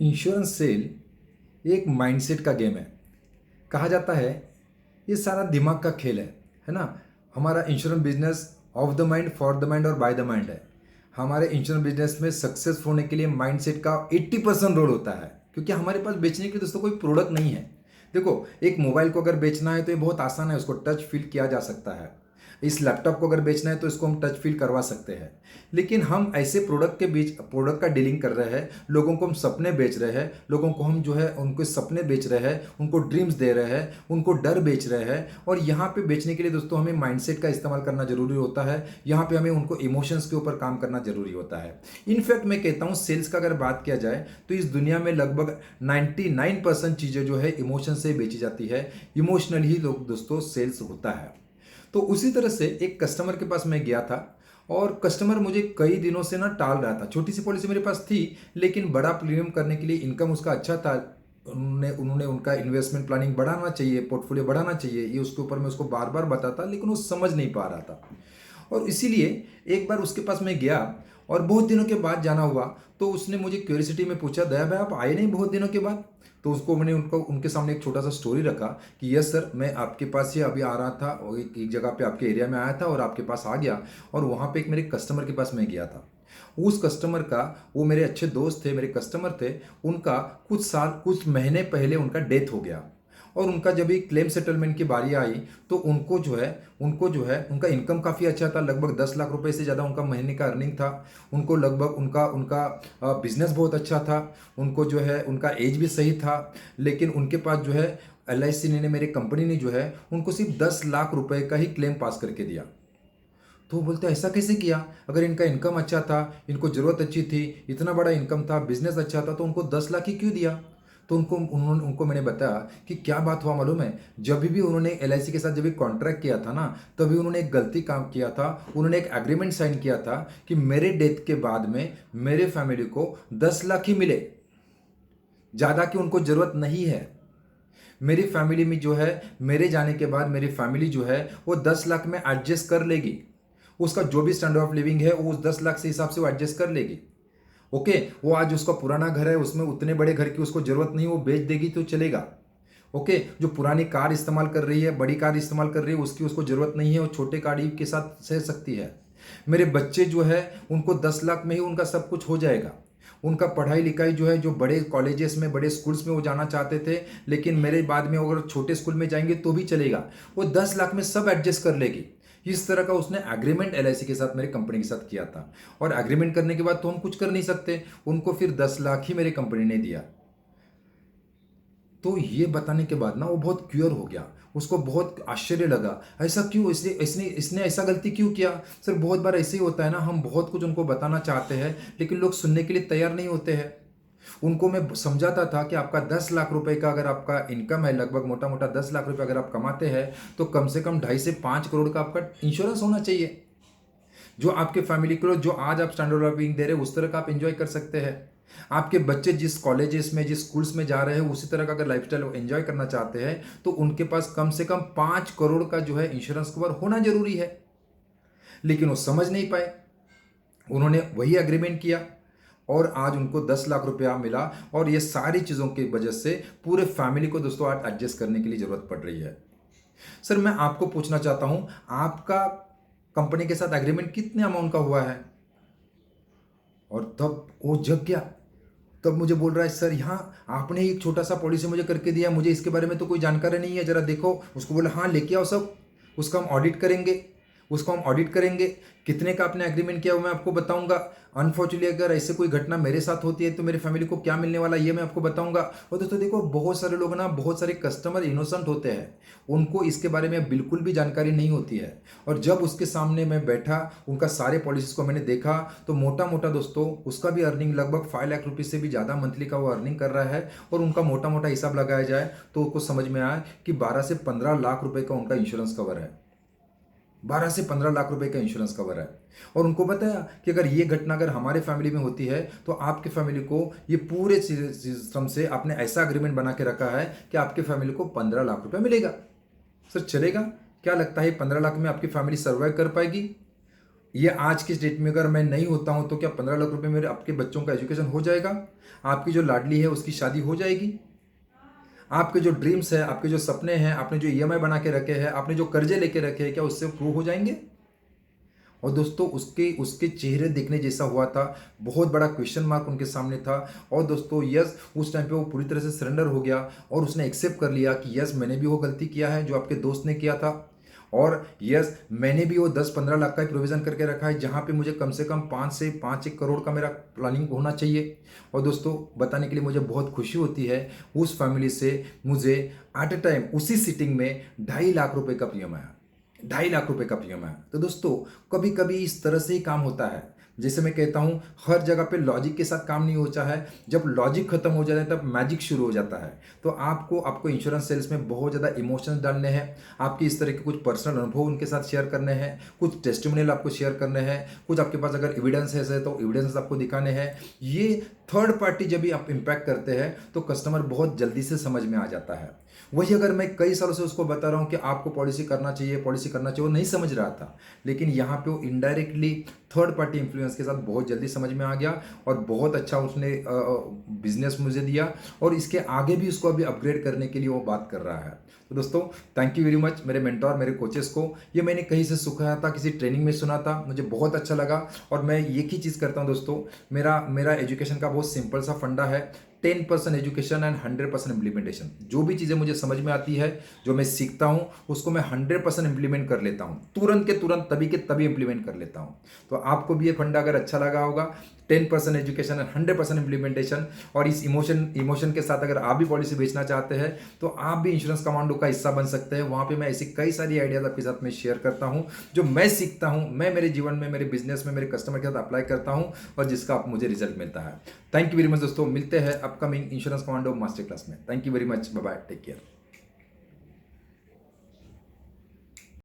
Insurance cell एक mindset का game है। कहा जाता है ये सारा दिमाग का खेल है ना। हमारा insurance business of the mind, for the mind और बाय द माइंड है। हमारे इंश्योरेंस बिजनेस में सक्सेस होने के लिए माइंडसेट का 80% रोल होता है, क्योंकि हमारे पास बेचने के लिए दोस्तों कोई प्रोडक्ट नहीं है। देखो, एक मोबाइल को अगर बेचना है तो ये बहुत आसान है, उसको टच फील किया जा सकता है। इस लैपटॉप को अगर बेचना है तो इसको हम टच फील करवा सकते हैं। लेकिन हम ऐसे प्रोडक्ट के बीच प्रोडक्ट का डीलिंग कर रहे हैं, लोगों को हम सपने बेच रहे हैं, लोगों को हम जो है उनके सपने बेच रहे हैं, उनको ड्रीम्स दे रहे हैं, उनको डर बेच रहे हैं। और यहाँ पे बेचने के लिए दोस्तों हमें माइंडसेट का इस्तेमाल करना जरूरी होता है। यहाँ पे हमें उनको इमोशंस के ऊपर काम करना जरूरी होता है। इनफैक्ट मैं कहता हूँ सेल्स का अगर बात किया जाए तो इस दुनिया में लगभग 99% चीज़ें जो है इमोशन से बेची जाती है। इमोशनल ही लोग दोस्तों सेल्स होता है। तो उसी तरह से एक कस्टमर के पास मैं गया था और कस्टमर मुझे कई दिनों से ना टाल रहा था। छोटी सी पॉलिसी मेरे पास थी, लेकिन बड़ा प्रीमियम करने के लिए इनकम उसका अच्छा था। उन्होंने उनका इन्वेस्टमेंट प्लानिंग बढ़ाना चाहिए, पोर्टफोलियो बढ़ाना चाहिए, ये उसके ऊपर मैं उसको बार बार बताता, लेकिन वो समझ नहीं पा रहा था। और इसीलिए एक बार उसके पास मैं गया और बहुत दिनों के बाद जाना हुआ। तो उसने मुझे क्यूरियोसिटी में पूछा, दया भाई आप आए नहीं बहुत दिनों के बाद? तो उसको मैंने उनके सामने एक छोटा सा स्टोरी रखा कि यस सर, मैं आपके पास ही अभी आ रहा था और एक जगह पे आपके एरिया में आया था और आपके पास आ गया। और वहाँ पे एक मेरे कस्टमर के पास मैं गया था। उस कस्टमर का, वो मेरे अच्छे दोस्त थे, मेरे कस्टमर थे, उनका कुछ महीने पहले उनका डेथ हो गया। और उनका जब भी क्लेम सेटलमेंट की बारी आई तो उनको जो है उनका इनकम काफ़ी अच्छा था। लगभग 10 लाख रुपए से ज़्यादा उनका महीने का अर्निंग था। उनको लगभग उनका उनका बिजनेस बहुत अच्छा था। उनको जो है उनका एज भी सही था। लेकिन उनके पास जो है LIC ने, मेरी कंपनी ने जो है उनको सिर्फ 10 लाख रुपए का ही क्लेम पास करके दिया। तो वो बोलते ऐसा कैसे किया? अगर इनका इनकम अच्छा था, इनको ज़रूरत अच्छी थी, इतना बड़ा इनकम था, बिजनेस अच्छा था, तो उनको 10 लाख ही क्यों दिया? तो उनको मैंने बताया कि क्या बात हुआ मालूम है, जब भी उन्होंने LIC के साथ जब भी कॉन्ट्रैक्ट किया था ना, तभी उन्होंने एक गलती काम किया था। उन्होंने एक एग्रीमेंट साइन किया था कि मेरे डेथ के बाद में मेरे फैमिली को 10 लाख ही मिले, ज़्यादा की उनको ज़रूरत नहीं है। मेरी फैमिली में जो है, मेरे जाने के बाद मेरी फैमिली जो है वो 10 लाख में एडजस्ट कर लेगी। उसका जो भी स्टैंडर्ड ऑफ लिविंग है वो उस 10 लाख से हिसाब से वो एडजस्ट कर लेगी। ओके, वो आज उसका पुराना घर है, उसमें उतने बड़े घर की उसको जरूरत नहीं, वो बेच देगी तो चलेगा। ओके, जो पुरानी कार इस्तेमाल कर रही है, बड़ी कार इस्तेमाल कर रही है, उसकी उसको जरूरत नहीं है, वो छोटे गाड़ी के साथ सह सकती है। मेरे बच्चे जो है उनको 10 लाख में ही उनका सब कुछ हो जाएगा। उनका पढ़ाई लिखाई जो है, जो बड़े कॉलेजेस में, बड़े स्कूल्स में वो जाना चाहते थे, लेकिन मेरे बाद में अगर छोटे स्कूल में जाएंगे तो भी चलेगा, वो 10 लाख में सब एडजस्ट कर लेगी। इस तरह का उसने एग्रीमेंट LIC के साथ, मेरी कंपनी के साथ किया था। और एग्रीमेंट करने के बाद तो हम कुछ कर नहीं सकते, उनको फिर 10 लाख ही मेरी कंपनी ने दिया। तो ये बताने के बाद ना वो बहुत क्यूर हो गया, उसको बहुत आश्चर्य लगा, ऐसा क्यों, इसने इसने इसने ऐसा गलती क्यों किया? सर बहुत बार ऐसे ही होता है ना, हम बहुत कुछ उनको बताना चाहते हैं लेकिन लोग सुनने के लिए तैयार नहीं होते हैं। उनको मैं समझाता था कि आपका 10 लाख रुपए का अगर आपका इनकम है, लगभग मोटा मोटा 10 लाख रुपए अगर आप कमाते हैं, तो कम से कम 2.5 से 5 करोड़ का आपका इंश्योरेंस होना चाहिए, जो आपके फैमिली को, जो आज आप स्टैंडर्ड ऑफ लिविंग दे रहे हो उस तरह का आप एंजॉय कर सकते हैं। आपके बच्चे जिस कॉलेजेस में, जिस स्कूल्स में जा रहे हैं, उसी तरह का अगर लाइफस्टाइल एंजॉय करना चाहते हैं, तो उनके पास कम से कम 5 करोड़ का जो है इंश्योरेंस कवर होना जरूरी है। लेकिन वो समझ नहीं पाए, उन्होंने वही एग्रीमेंट किया और आज उनको 10 लाख रुपया मिला। और ये सारी चीज़ों की वजह से पूरे फैमिली को दोस्तों आज एडजस्ट करने के लिए ज़रूरत पड़ रही है। सर मैं आपको पूछना चाहता हूं, आपका कंपनी के साथ एग्रीमेंट कितने अमाउंट का हुआ है? और तब वो जग गया। तब मुझे बोल रहा है, सर यहाँ आपने एक छोटा सा पॉलिसी मुझे करके दिया, मुझे इसके बारे में तो कोई जानकारी नहीं है, जरा देखो। उसको बोला हाँ लेके आओ सब, उसका हम ऑडिट करेंगे, उसको हम ऑडिट करेंगे। कितने का आपने एग्रीमेंट किया वो मैं आपको बताऊंगा। अनफॉर्चुनेटली अगर ऐसे कोई घटना मेरे साथ होती है तो मेरी फैमिली को क्या मिलने वाला है ये मैं आपको बताऊंगा। और दोस्तों देखो, बहुत सारे लोग ना, बहुत सारे कस्टमर इनोसेंट होते हैं, उनको इसके बारे में बिल्कुल भी जानकारी नहीं होती है। और जब उसके सामने मैं बैठा, उनका सारे पॉलिसीज को मैंने देखा, तो मोटा मोटा दोस्तों उसका भी अर्निंग लगभग 5 लाख रुपये से भी ज़्यादा मंथली का वो अर्निंग कर रहा है। और उनका मोटा मोटा हिसाब लगाया जाए तो उसको समझ में आया कि 12 से 15 लाख रुपए का उनका इंश्योरेंस कवर है। 12 से 15 लाख रुपए का इंश्योरेंस कवर है। और उनको बताया कि अगर ये घटना अगर हमारे फैमिली में होती है तो आपके फैमिली को ये पूरे सिस्टम से आपने ऐसा एग्रीमेंट बना के रखा है कि आपके फैमिली को 15 लाख रुपए मिलेगा। सर चलेगा? क्या लगता है 15 लाख में आपकी फैमिली सर्वाइव कर पाएगी? ये आज की डेट में अगर मैं नहीं होता हूँ तो क्या 15 लाख रुपए मेरे आपके बच्चों का एजुकेशन हो जाएगा? आपकी जो लाडली है उसकी शादी हो जाएगी? आपके जो ड्रीम्स है, आपके जो सपने हैं, आपने जो ईएमआई बना के रखे हैं, आपने जो कर्जे लेके रखे हैं, क्या उससे प्रूव हो जाएंगे? और दोस्तों उसके उसके चेहरे देखने जैसा हुआ था, बहुत बड़ा क्वेश्चन मार्क उनके सामने था। और दोस्तों यस, उस टाइम पे वो पूरी तरह से सरेंडर हो गया और उसने एक्सेप्ट कर लिया कि यस मैंने भी वो गलती किया है जो आपके दोस्त ने किया था। और यस मैंने भी वो 10-15 लाख का प्रोविज़न करके रखा है जहाँ पे मुझे कम से कम 5 से 5 1 करोड़ का मेरा प्लानिंग होना चाहिए। और दोस्तों बताने के लिए मुझे बहुत खुशी होती है, उस फैमिली से मुझे एट अ टाइम उसी सिटिंग में 2.5 लाख रुपए का पीएम आया। 2.5 लाख रुपए का पीएम आया। तो दोस्तों कभी कभी इस तरह से ही काम होता है। जैसे मैं कहता हूँ हर जगह पे लॉजिक के साथ काम नहीं होता है, जब लॉजिक खत्म हो जाता है तब मैजिक शुरू हो जाता है। तो आपको आपको इंश्योरेंस सेल्स में बहुत ज़्यादा इमोशंस डालने हैं, आपकी इस तरह के कुछ पर्सनल अनुभव उनके साथ शेयर करने हैं, कुछ टेस्टिमोनियल आपको शेयर करने हैं, कुछ आपके पास अगर एविडेंस है तो एविडेंस आपको दिखाने हैं। ये थर्ड पार्टी जब भी आप इम्पैक्ट करते हैं तो कस्टमर बहुत जल्दी से समझ में आ जाता है। वही अगर मैं कई सालों से उसको बता रहा हूँ कि आपको पॉलिसी करना चाहिए, पॉलिसी करना चाहिए, वो नहीं समझ रहा था। लेकिन यहाँ पे वो इनडायरेक्टली थर्ड पार्टी इन्फ्लुएंस के साथ बहुत जल्दी समझ में आ गया और बहुत अच्छा उसने बिजनेस मुझे दिया और इसके आगे भी उसको अभी अपग्रेड करने के लिए वो बात कर रहा है। तो दोस्तों थैंक यू वेरी मच मेरे मेंटोर, मेरे कोचेस को। ये मैंने कहीं से सुना था, किसी ट्रेनिंग में सुना था, मुझे बहुत अच्छा लगा। और मैं एक ही चीज़ करता हूँ दोस्तों, मेरा मेरा एजुकेशन का बहुत सिंपल सा फंडा है, 10% एजुकेशन एंड 100% इम्प्लीमेंटेशन। जो भी चीज़ें मुझे समझ में आती है, जो मैं सीखता हूँ उसको मैं 100% इम्प्लीमेंट कर लेता हूँ, तुरंत के तुरंत, तभी के तभी इम्प्लीमेंट कर लेता हूँ। तो आपको भी ये फंडा अगर अच्छा लगा होगा, 10% एजुकेशन एंड 100% इम्प्लीमेंटेशन, और इस इमोशन के साथ अगर आप भी पॉलिसी बेचना चाहते हैं तो आप भी इंश्योरेंस कमांडो का हिस्सा बन सकते हैं। वहाँ पे मैं ऐसी कई सारी आइडियाज आपके साथ में शेयर करता हूँ जो मैं सीखता हूँ, मैं मेरे जीवन में, मेरे बिजनेस में, मेरे कस्टमर के साथ अप्लाई करता हूँ और जिसका आप मुझे रिजल्ट मिलता है। थैंक यू वेरी मच दोस्तों, मिलते हैं upcoming insurance commando master class में। Thank you very much, bye bye, take care.